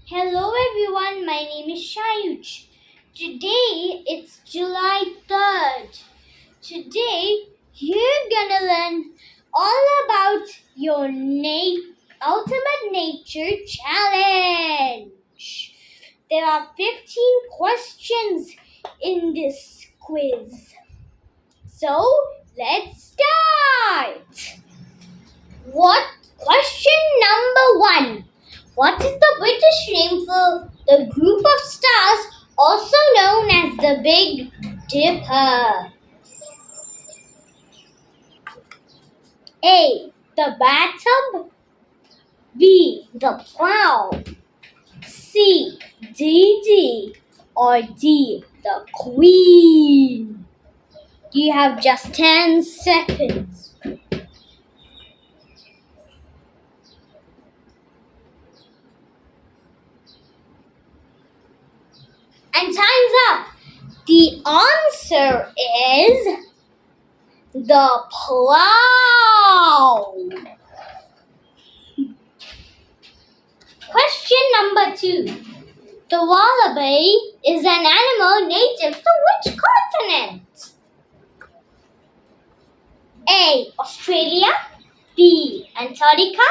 Hello everyone, my name is Shayuj. Today it's July 3rd. Today you're gonna learn all about your Ultimate Nature Challenge. There are 15 questions in this quiz. So let's start. What question number 1? What is the British name for the group of stars also known as the Big Dipper? A. The bathtub. B. The plow. C. DD. Or D. The Queen. You have just 10 seconds. And time's up. The answer is the plow. Question number 2. The wallaby is an animal native to which continent? A. Australia. B. Antarctica.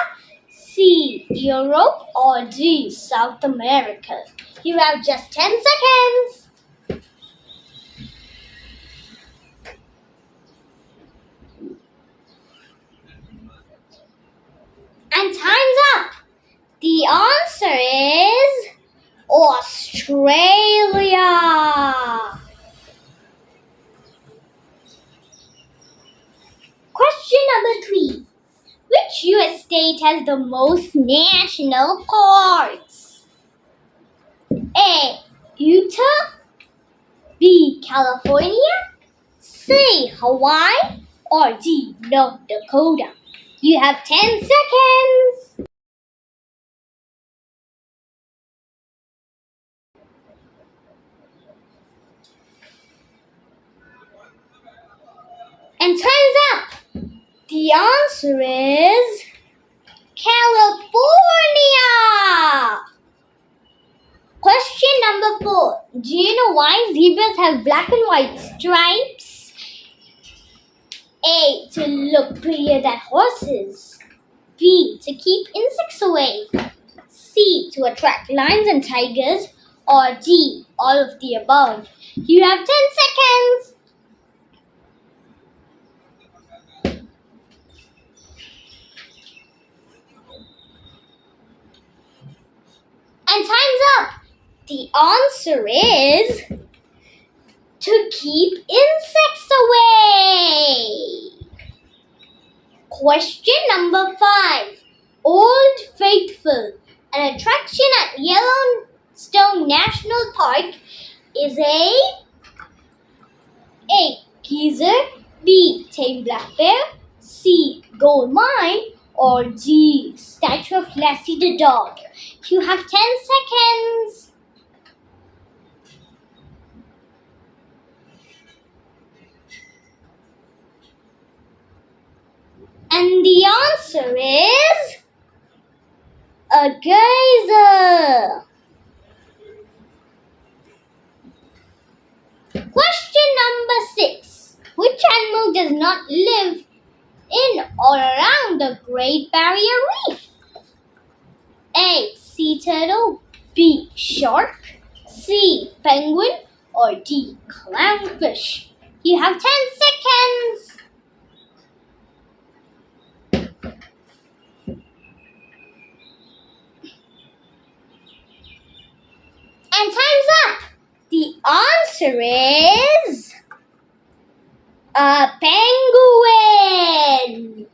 C. Europe. Or D. South America. You have just 10 seconds. And time's up. The answer is Australia. Question number 3. Which US state has the most national parks? A. Utah. B. California. C. Hawaii. Or D. North Dakota. You have 10 seconds. And time's up. The answer is California. Question number 4. Do you know why zebras have black and white stripes? A. To look prettier than horses. B. To keep insects away. C. To attract lions and tigers. Or D. All of the above. You have 10 seconds. And time's up. The answer is to keep insects away. Question number 5. Old Faithful, an attraction at Yellowstone National Park, is A. Geyser. B. Tame black bear. C. Gold mine. Or D. Statue of Lassie the dog. You have 10 seconds. And the answer is a geyser. Question number 6. Which animal does not live in or around the Great Barrier Reef? A. Sea turtle. B. Shark. C. Penguin. Or D. Clownfish. You have 10 seconds. And time's up. The answer is a penguin.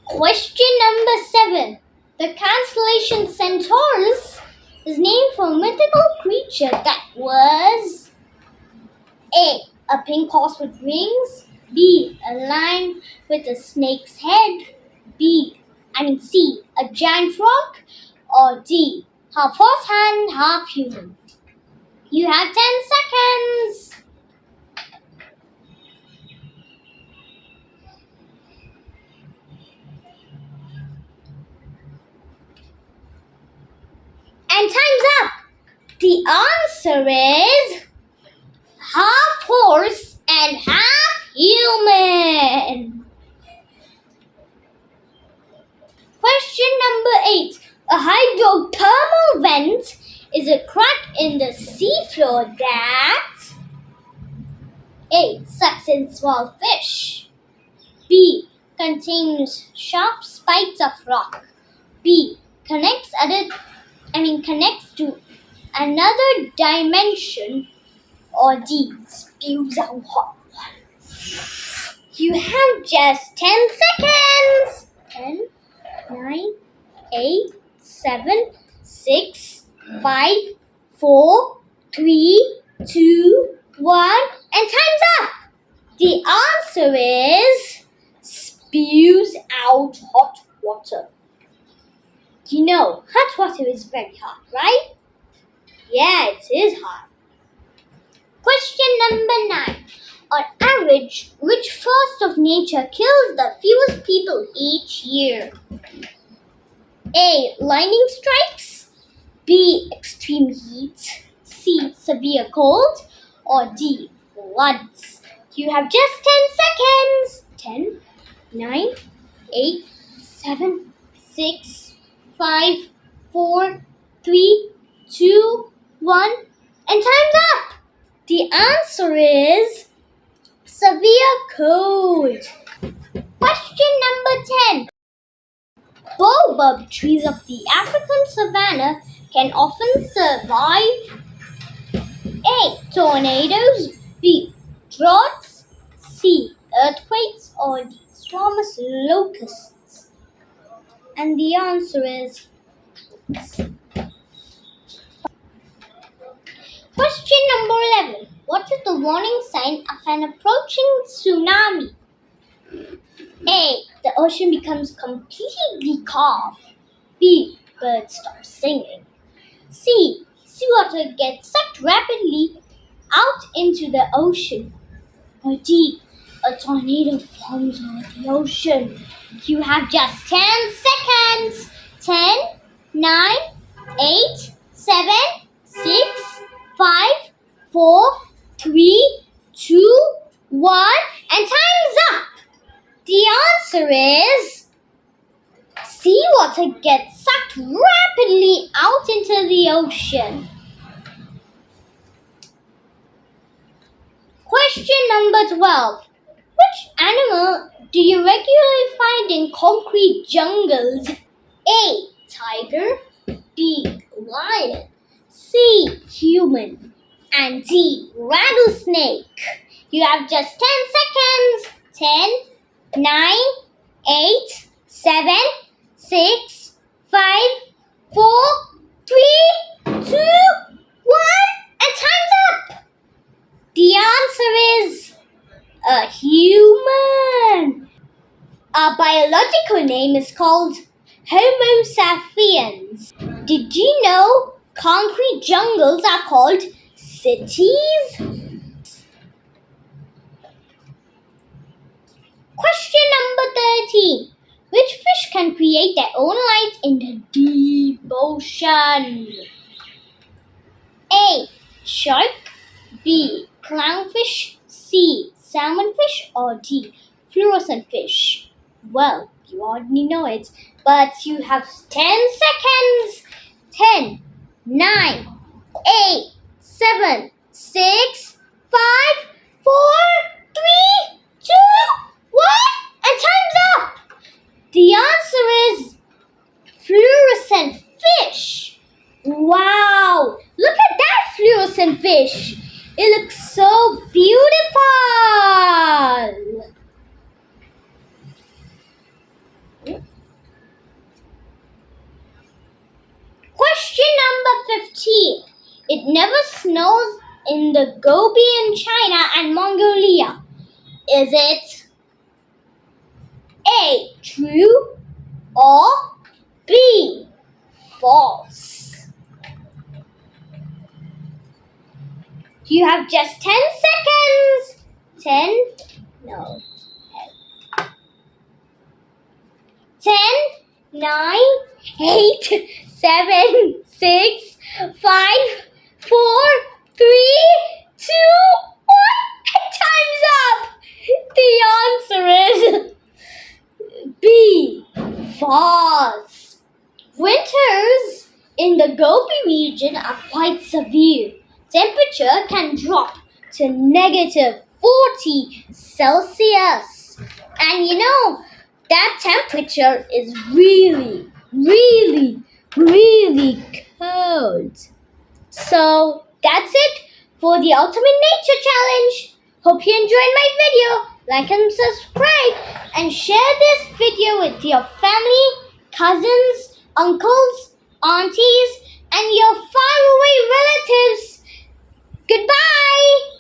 Question number 7. The constellation Centaurus is named for a mythical creature that was A. A pink horse with wings. B. A lion with a snake's head. C. A giant rock. Or D. Half horse and half human. You have 10 seconds. The answer is half horse and half human. Question number 8. A hydrothermal vent is a crack in the seafloor that A. Sucks in small fish. B. Contains sharp spikes of rock. B. Connects to another dimension. Or D. Spews out hot water. You have just 10 seconds. 10, 9, 8, 7, 6, 5, 4, 3, 2, 1, and time's up! The answer is spews out hot water. You know, hot water is very hot, right? Yeah, it is hot. Question number 9. On average, which force of nature kills the fewest people each year? A. Lightning strikes. B. Extreme heat. C. Severe cold. Or D. Floods. You have just 10 seconds. 10, 9, 8, 7, 6, 5, 4, 3, 2, 1, and time's up! The answer is severe cold. Question number 10. Baobab trees of the African savanna can often survive A. Tornadoes. B. Droughts. C. Earthquakes. Or D. Swarms of locusts. And the answer is question number 11. What is the warning sign of an approaching tsunami? A. The ocean becomes completely calm. B. Birds stop singing. C. Seawater gets sucked rapidly out into the ocean. Or D. A tornado forms over the ocean. You have just 10 seconds. 10, 9, 8, 7, 6, 5, 4, 3, 2, 1, and time's up! The answer is seawater gets sucked rapidly out into the ocean. Question number 12. Which animal do you regularly find in concrete jungles? A. Tiger. B. Lion. C. Human. And D. Rattlesnake. You have just 10 seconds. 10, 9, 8, 7, 6, 5, 4, 3, 2, 1, and time's up! The answer is a human. Our biological name is called Homo sapiens. Did you know concrete jungles are called cities? Question number 13. Which fish can create their own light in the deep ocean? A. Shark. B. Clownfish. C. Salmonfish. Or D. Fluorescent fish. Well, you already know it, but you have 10 seconds. 10, 9, 8, 7, 6, 5, 4, 3, 2, 1, and time's up! The answer is fluorescent fish. Wow! Look at that fluorescent fish. It looks so beautiful. Question number 15. It never snows in the Gobi in China and Mongolia. Is it A. True or B. False? You have just 10 seconds. 10, no. 10, 9, 8, 7, 6, 5, 4, 3, 2, 1. Time's up. The answer is B. False. Winters in the Gobi region are quite severe. Temperature can drop to negative 40 Celsius. And you know, that temperature is really, really, really cold. So that's it for the Ultimate Nature Challenge. Hope you enjoyed my video. Like and subscribe and share this video with your family, cousins, uncles, aunties, and your faraway relatives. Goodbye!